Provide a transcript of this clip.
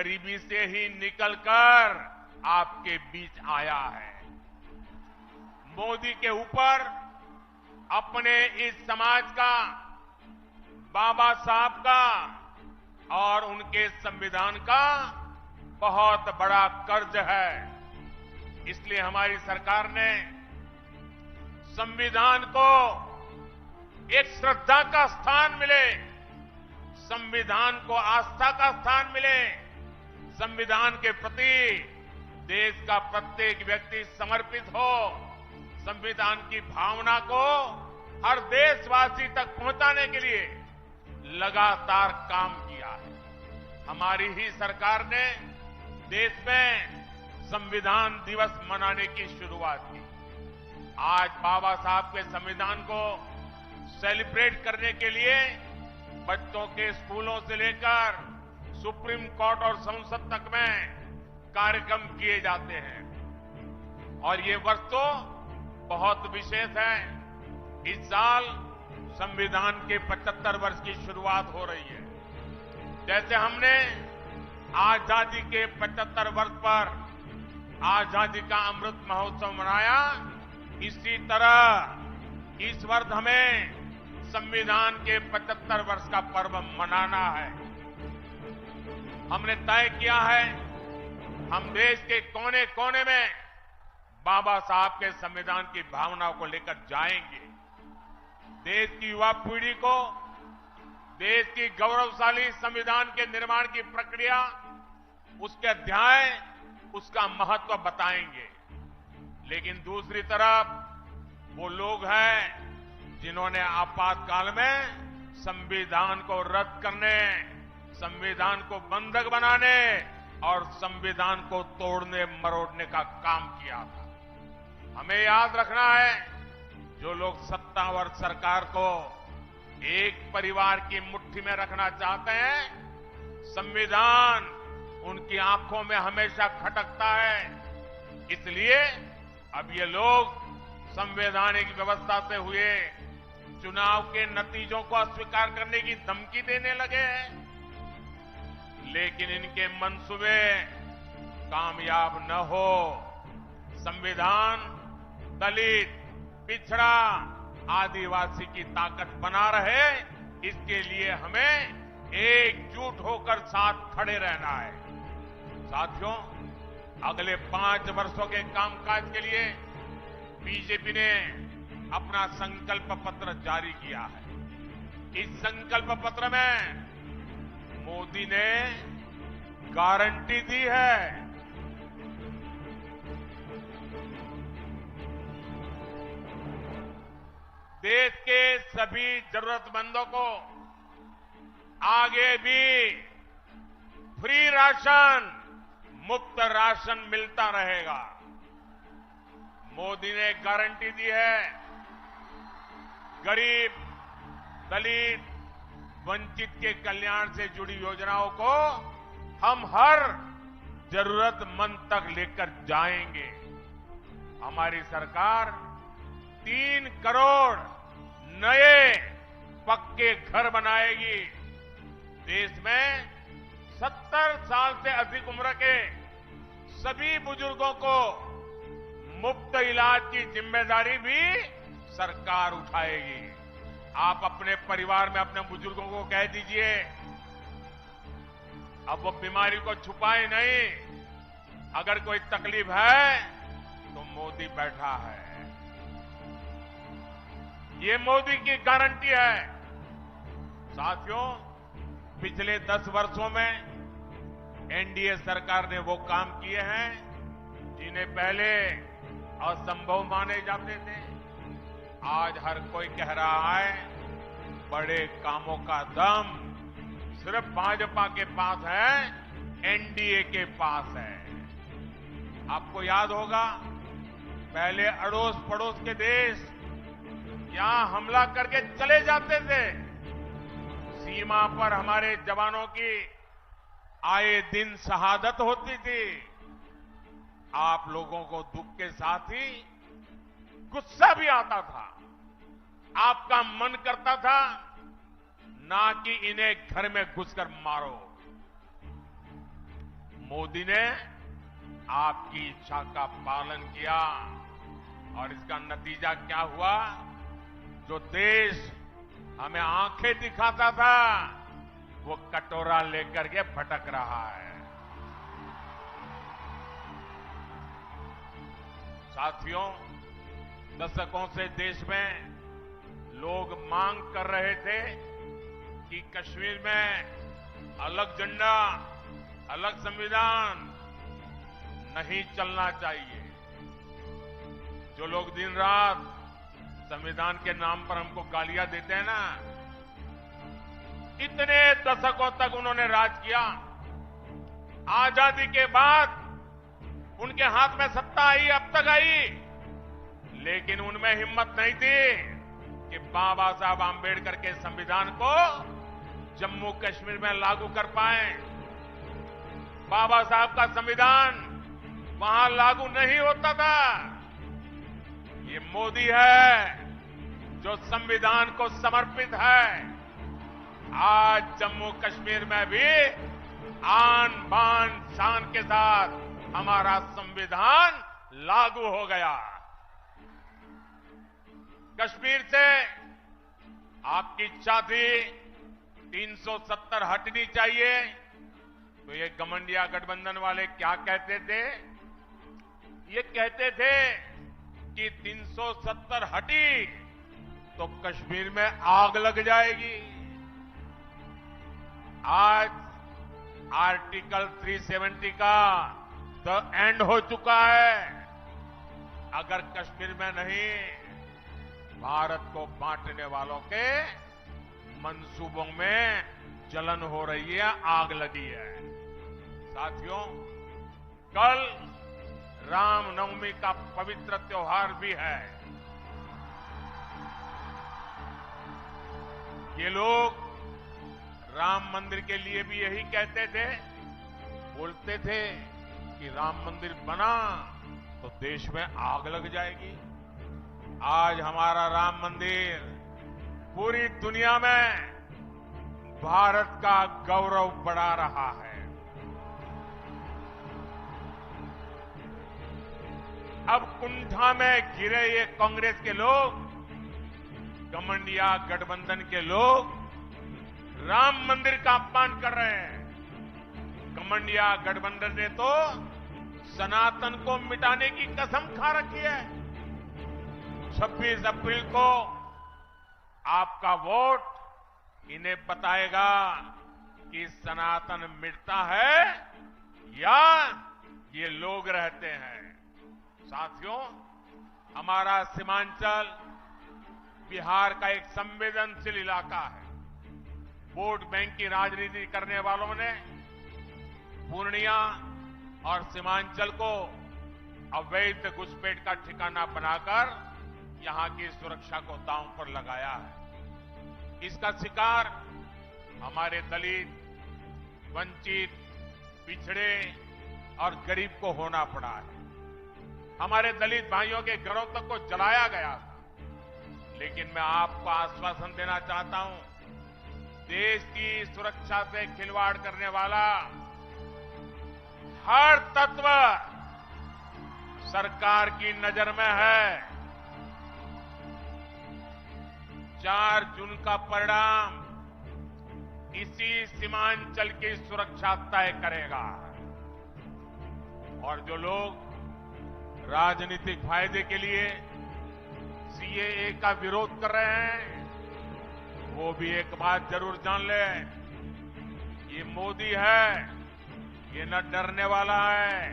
गरीबी से ही निकलकर आपके बीच आया है। मोदी के ऊपर अपने इस समाज का, बाबा साहब का और उनके संविधान का बहुत बड़ा कर्ज है। इसलिए हमारी सरकार ने संविधान को एक श्रद्धा का स्थान मिले, संविधान को आस्था का स्थान मिले, संविधान के प्रति देश का प्रत्येक व्यक्ति समर्पित हो, संविधान की भावना को हर देशवासी तक पहुंचाने के लिए लगातार काम किया है। हमारी ही सरकार ने देश में संविधान दिवस मनाने की शुरुआत की। आज बाबा साहब के संविधान को सेलिब्रेट करने के लिए बच्चों के स्कूलों से लेकर सुप्रीम कोर्ट और संसद तक में कार्यक्रम किए जाते हैं और ये वर्ष तो बहुत विशेष है। इस साल संविधान के 75 वर्ष की शुरुआत हो रही है। जैसे हमने आजादी के 75 वर्ष पर आजादी का अमृत महोत्सव मनाया, इसी तरह इस वर्ष हमें संविधान के 75 वर्ष का पर्व मनाना है। हमने तय किया है हम देश के कोने कोने में बाबा साहब के संविधान की भावनाओं को लेकर जाएंगे। देश की युवा पीढ़ी को देश की गौरवशाली संविधान के निर्माण की प्रक्रिया, उसके अध्याय, उसका महत्व बताएंगे। लेकिन दूसरी तरफ वो लोग हैं जिन्होंने आपातकाल में संविधान को रद्द करने, संविधान को बंधक बनाने और संविधान को तोड़ने मरोड़ने का काम किया था। हमें याद रखना है, जो लोग सत्तावर सरकार को एक परिवार की मुट्ठी में रखना चाहते हैं, संविधान उनकी आंखों में हमेशा खटकता है। इसलिए अब ये लोग संवैधानिक व्यवस्था से हुए चुनाव के नतीजों को अस्वीकार करने की धमकी देने लगे हैं। लेकिन इनके मंसूबे कामयाब न हो। संविधान दलित, पिछड़ा, आदिवासी की ताकत बना रहे, इसके लिए हमें एकजुट होकर साथ खड़े रहना है। साथियों, अगले 5 वर्षों के कामकाज के लिए बीजेपी ने अपना संकल्प पत्र जारी किया है। इस संकल्प पत्र में मोदी ने गारंटी दी है देश के सभी जरूरतमंदों को आगे भी फ्री राशन, मुफ्त राशन मिलता रहेगा। मोदी ने गारंटी दी है गरीब, दलित, वंचित के कल्याण से जुड़ी योजनाओं को हम हर जरूरतमंद तक लेकर जाएंगे। हमारी सरकार 3 करोड़ नए पक्के घर बनाएगी। देश में 70 साल से अधिक उम्र के सभी बुजुर्गों को मुफ्त इलाज की जिम्मेदारी भी सरकार उठाएगी। आप अपने परिवार में अपने बुजुर्गों को कह दीजिए, अब वो बीमारी को छुपाए नहीं। अगर कोई तकलीफ है तो मोदी बैठा है। ये मोदी की गारंटी है। साथियों, पिछले 10 वर्षों में एनडीए सरकार ने वो काम किए हैं जिन्हें पहले असंभव माने जाते थे। आज हर कोई कह रहा है बड़े कामों का दम सिर्फ भाजपा के पास है, एनडीए के पास है। आपको याद होगा, पहले अड़ोस पड़ोस के देश यहां हमला करके चले जाते थे। सीमा पर हमारे जवानों की आए दिन शहादत होती थी। आप लोगों को दुख के साथ ही गुस्सा भी आता था। आपका मन करता था ना कि इन्हें घर में घुसकर मारो। मोदी ने आपकी इच्छा का पालन किया और इसका नतीजा क्या हुआ? जो देश हमें आंखें दिखाता था वो कटोरा लेकर के भटक रहा है। साथियों, दशकों से देश में लोग मांग कर रहे थे कि कश्मीर में अलग झंडा, अलग संविधान नहीं चलना चाहिए। जो लोग दिन रात संविधान के नाम पर हमको गालियां देते हैं ना, इतने दशकों तक उन्होंने राज किया। आजादी के बाद उनके हाथ में सत्ता आई, अब तक आई, लेकिन उनमें हिम्मत नहीं थी कि बाबा साहब आंबेडकर के संविधान को जम्मू कश्मीर में लागू कर पाए। बाबा साहब का संविधान वहां लागू नहीं होता था। ये मोदी है जो संविधान को समर्पित है। आज जम्मू कश्मीर में भी आन बान शान के साथ हमारा संविधान लागू हो गया। कश्मीर से आपकी इच्छा थी 370 हटनी चाहिए, तो ये गठबंधन गठबंधन वाले क्या कहते थे? ये कहते थे कि 370 हटी तो कश्मीर में आग लग जाएगी। आज आर्टिकल 370 का द एंड हो चुका है। अगर कश्मीर में नहीं, भारत को बांटने वालों के मंसूबों में जलन हो रही है, आग लगी है। साथियों, कल रामनवमी का पवित्र त्योहार भी है। ये लोग राम मंदिर के लिए भी यही कहते थे, बोलते थे कि राम मंदिर बना तो देश में आग लग जाएगी। आज हमारा राम मंदिर पूरी दुनिया में भारत का गौरव बढ़ा रहा है। अब कुंठा में घिरे ये कांग्रेस के लोग, गठबंधन गठबंधन के लोग राम मंदिर का अपमान कर रहे हैं। गठबंधन गठबंधन ने तो सनातन को मिटाने की कसम खा रखी है। 26 अप्रैल को आपका वोट इन्हें बताएगा कि सनातन मिटता है या ये लोग रहते हैं। साथियों, हमारा सीमांचल बिहार का एक संवेदनशील इलाका है। वोट बैंक की राजनीति करने वालों ने पूर्णिया और सीमांचल को अवैध घुसपैठ का ठिकाना बनाकर यहां की सुरक्षा को दांव पर लगाया है। इसका शिकार हमारे दलित, वंचित, पिछड़े और गरीब को होना पड़ा है। हमारे दलित भाइयों के घरों तक को जलाया गया था। लेकिन मैं आपको आश्वासन देना चाहता हूं, देश की सुरक्षा से खिलवाड़ करने वाला हर तत्व सरकार की नजर में है। 4 जून का परिणाम इसी सीमांचल की सुरक्षा तय करेगा। और जो लोग राजनीतिक फायदे के लिए सीएए का विरोध कर रहे हैं, वो भी एक बात जरूर जान ले, ये मोदी है, ये न डरने वाला है,